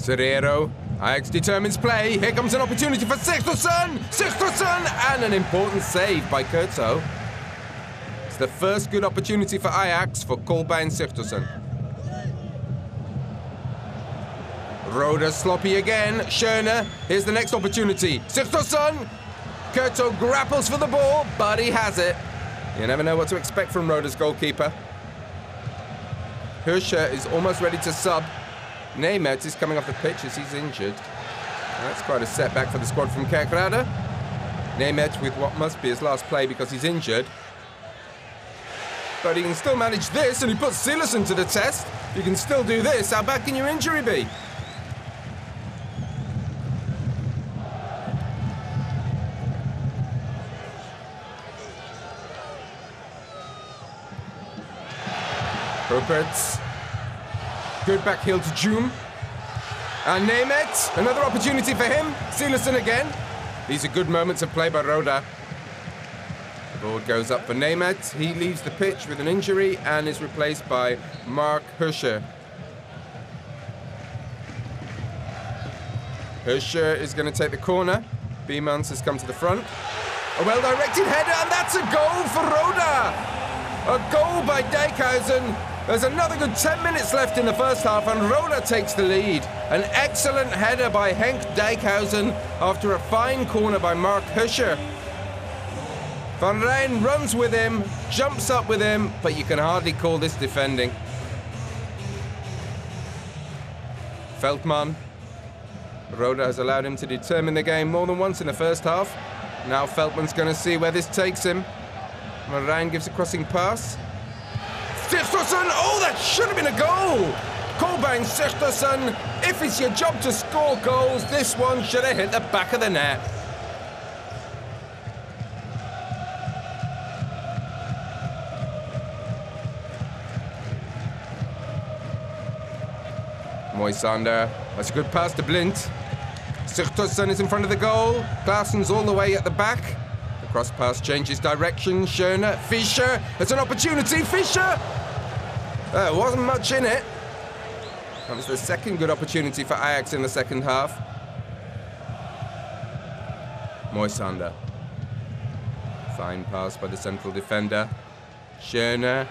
Serrero. Ajax determines play. Here comes an opportunity for Sigthorsson! Sigthorsson! And an important save by Kurto. It's the first good opportunity for Ajax for Kolbeinn Sigthorsson. Roda sloppy again. Schöne. Here's the next opportunity. Sigthorsson! Kurto grapples for the ball, but he has it. You never know what to expect from Roda's goalkeeper. Hirscher is almost ready to sub. Nemeth is coming off the pitch as he's injured. That's quite a setback for the squad from Kerkrade. Nemeth with what must be his last play because he's injured. But he can still manage this, and he puts Silerson to the test. You can still do this. How bad can your injury be? Rupert's good back heel to Jum. And Nemeth, another opportunity for him. Silerson again. These are good moments of play by Roda. The ball goes up for Nemeth. He leaves the pitch with an injury and is replaced by Mark Hirscher. Hirscher is going to take the corner. Biemans has come to the front. A well-directed header, and that's a goal for Roda. A goal by Dijkhuizen. There's another good 10 minutes left in the first half, and Roda takes the lead. An excellent header by Henk Dijkhuizen after a fine corner by Mark Hirscher. Van Rijn runs with him, jumps up with him, but you can hardly call this defending. Veltman. Roda has allowed him to determine the game more than once in the first half. Now Veltman's going to see where this takes him. Van Rijn gives a crossing pass. Sigthorsson! Oh, that should have been a goal! Kolbeinn Sigthorsson, if it's your job to score goals, this one should have hit the back of the net. Moisander, that's a good pass to Blind. Sigthorsson is in front of the goal. Klaassen's all the way at the back. The cross pass changes direction. Schöne, Fischer, there's an opportunity. Fischer! There wasn't much in it. That was the second good opportunity for Ajax in the second half. Moisander. Fine pass by the central defender. Schöne,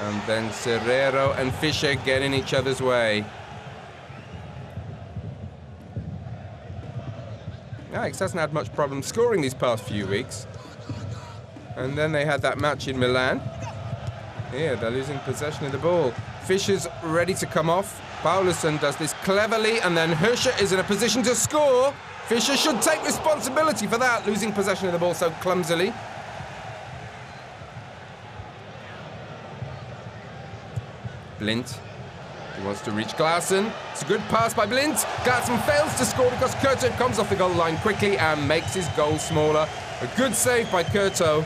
and then Serrero and Fischer get in each other's way. Ajax hasn't had much problem scoring these past few weeks. And then they had that match in Milan. Here, they're losing possession of the ball. Fischer's ready to come off. Paulsen does this cleverly, and then Hirscher is in a position to score. Fischer should take responsibility for that, losing possession of the ball so clumsily. Blind. He wants to reach Klaassen. It's a good pass by Blind. Klaassen fails to score because Kurto comes off the goal line quickly and makes his goal smaller. A good save by Kurto.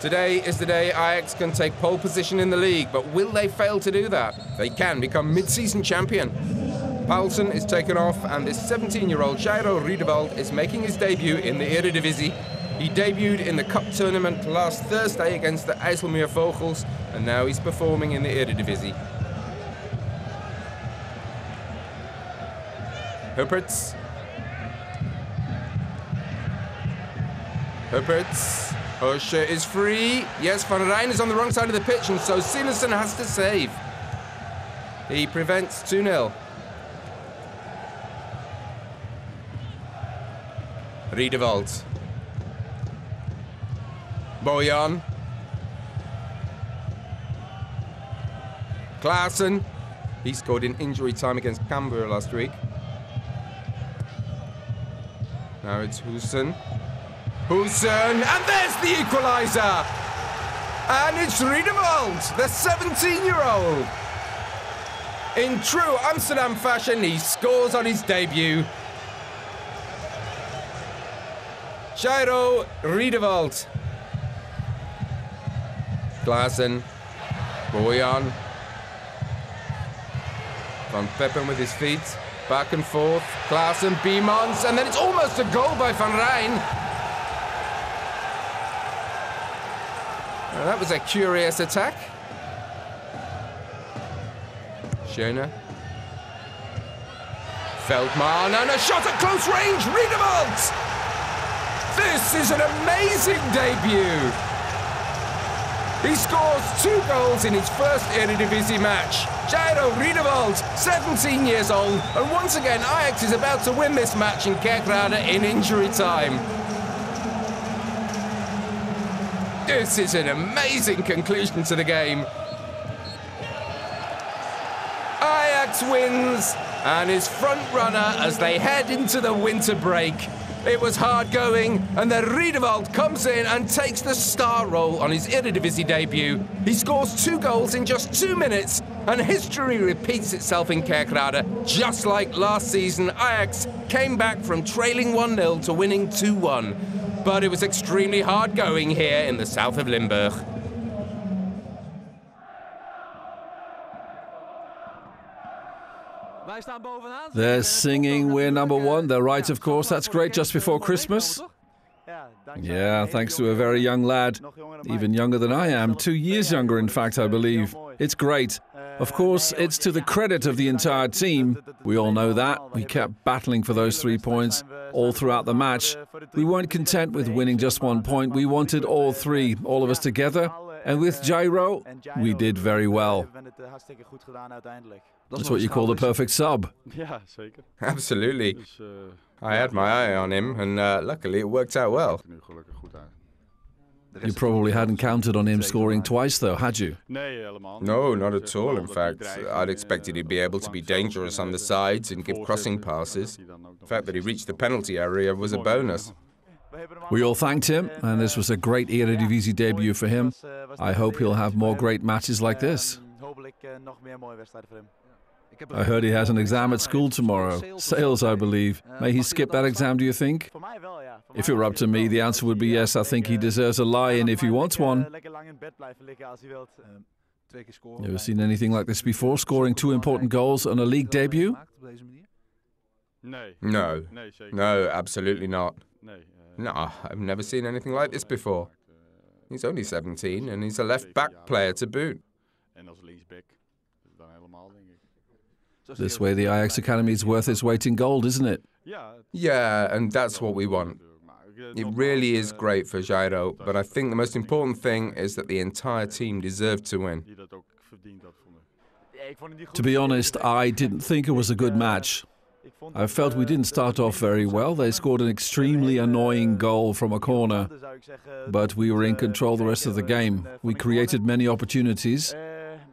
Today is the day Ajax can take pole position in the league, but will they fail to do that? They can become mid-season champion. Paulsen is taken off, and this 17-year-old Jairo Riedewald is making his debut in the Eredivisie. He debuted in the Cup tournament last Thursday against the IJsselmeer Vogels, and now he's performing in the Eredivisie. Hupperts. Hirscher is free. Yes, Van Rijn is on the wrong side of the pitch, and so Silerson has to save. He prevents 2-0. Riedewald. Bojan. Klaassen. He scored in injury time against Cambuur last week. Now it's Huijsen. And there's the equaliser! And it's Riedewald, the 17-year-old. In true Amsterdam fashion, he scores on his debut. Jairo Riedewald. Klaassen. Bojan. Van Peppen with his feet. Back and forth. Klaassen, Biemans, and then it's almost a goal by Van Rijn. Well, that was a curious attack. Schöne. Veldman, and a shot at close range, Riedewald! This is an amazing debut! He scores 2 goals in his first Eredivisie match. Jairo Riedewald, 17 years old, and once again Ajax is about to win this match in Kerkrade in injury time. This is an amazing conclusion to the game. Ajax wins and is front runner as they head into the winter break. It was hard going, and then Riedewald comes in and takes the star role on his Eredivisie debut. He scores 2 goals in just 2 minutes, and history repeats itself in Kerkrade. Just like last season, Ajax came back from trailing 1-0 to winning 2-1. But it was extremely hard going here in the south of Limburg. They're singing "We're number one." They're right, of course. That's great just before Christmas. Yeah, thanks to a very young lad. Even younger than I am. 2 years younger, in fact, I believe. It's great. Of course, it's to the credit of the entire team. We all know that. We kept battling for those 3 points all throughout the match. We weren't content with winning just 1 point. We wanted all 3, all of us together. And with Jairo, we did very well. That's what you call the perfect sub. Absolutely. I had my eye on him, and luckily it worked out well. You probably hadn't counted on him scoring twice, though, had you? No, not at all, in fact. I'd expected he'd be able to be dangerous on the sides and give crossing passes. The fact that he reached the penalty area was a bonus. We all thanked him, and this was a great Eredivisie debut for him. I hope he'll have more great matches like this. I heard he has an exam at school tomorrow. Sales, I believe. May he skip that exam, do you think? If it were up to me, the answer would be yes. I think he deserves a lie-in if he wants one. Never seen anything like this before, scoring 2 important goals on a league debut? No, absolutely not. No, I've never seen anything like this before. He's only 17 and he's a left-back player to boot. This way the Ajax Academy is worth its weight in gold, isn't it? Yeah, and that's what we want. It really is great for Jairo, but I think the most important thing is that the entire team deserved to win. To be honest, I didn't think it was a good match. I felt we didn't start off very well. They scored an extremely annoying goal from a corner, but we were in control the rest of the game. We created many opportunities.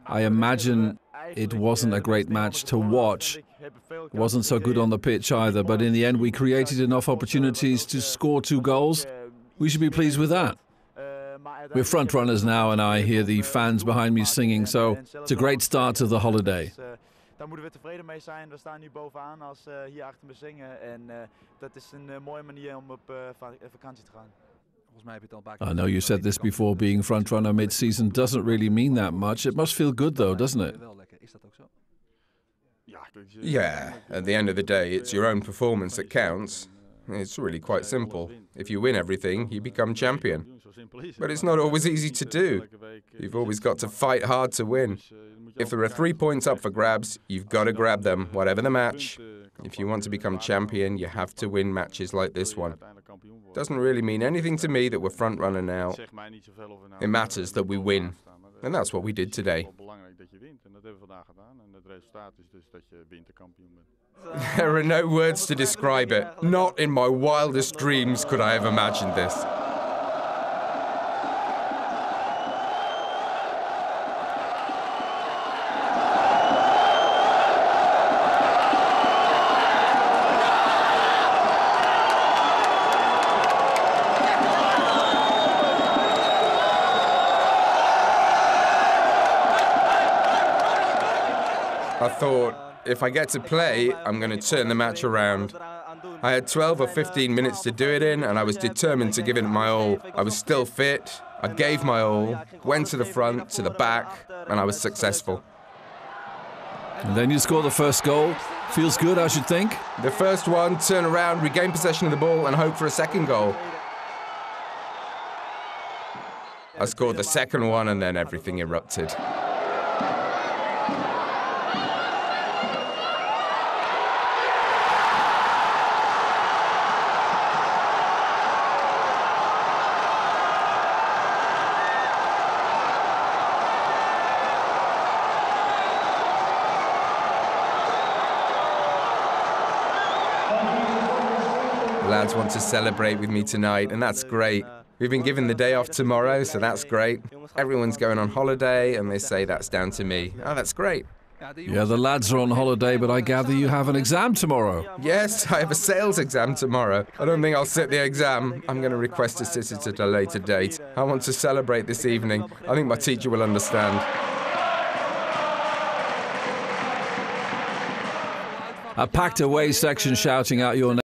I imagine it wasn't a great match to watch. It wasn't so good on the pitch either, but in the end we created enough opportunities to score 2 goals. We should be pleased with that. We're front runners now, and I hear the fans behind me singing, so it's a great start to the holiday. Daar moeten we tevreden mee zijn. We staan nu bovenaan als hier achter me zingen. En dat is een mooie manier om op vakantie te gaan. I know you said this before, being frontrunner mid-season doesn't really mean that much. It must feel good though, doesn't it? Yeah, at the end of the day, it's your own performance that counts. It's really quite simple. If you win everything, you become champion. But it's not always easy to do. You've always got to fight hard to win. If there are 3 points up for grabs, you've got to grab them, whatever the match. If you want to become champion, you have to win matches like this one. Doesn't really mean anything to me that we're front runner now. It matters that we win. And that's what we did today. There are no words to describe it. Not in my wildest dreams could I have imagined this. I thought, if I get to play, I'm going to turn the match around. I had 12 or 15 minutes to do it in, and I was determined to give it my all. I was still fit, I gave my all, went to the front, to the back, and I was successful. And then you score the first goal. Feels good, I should think. The first one, turn around, regain possession of the ball, and hope for a second goal. I scored the second one, and then everything erupted. Lads want to celebrate with me tonight, and that's great. We've been given the day off tomorrow, so that's great. Everyone's going on holiday, and they say that's down to me. Oh, that's great. Yeah, the lads are on holiday, but I gather you have an exam tomorrow. Yes, I have a sales exam tomorrow. I don't think I'll sit the exam. I'm going to request to sit it at a later date. I want to celebrate this evening. I think my teacher will understand. A packed away section shouting out your name.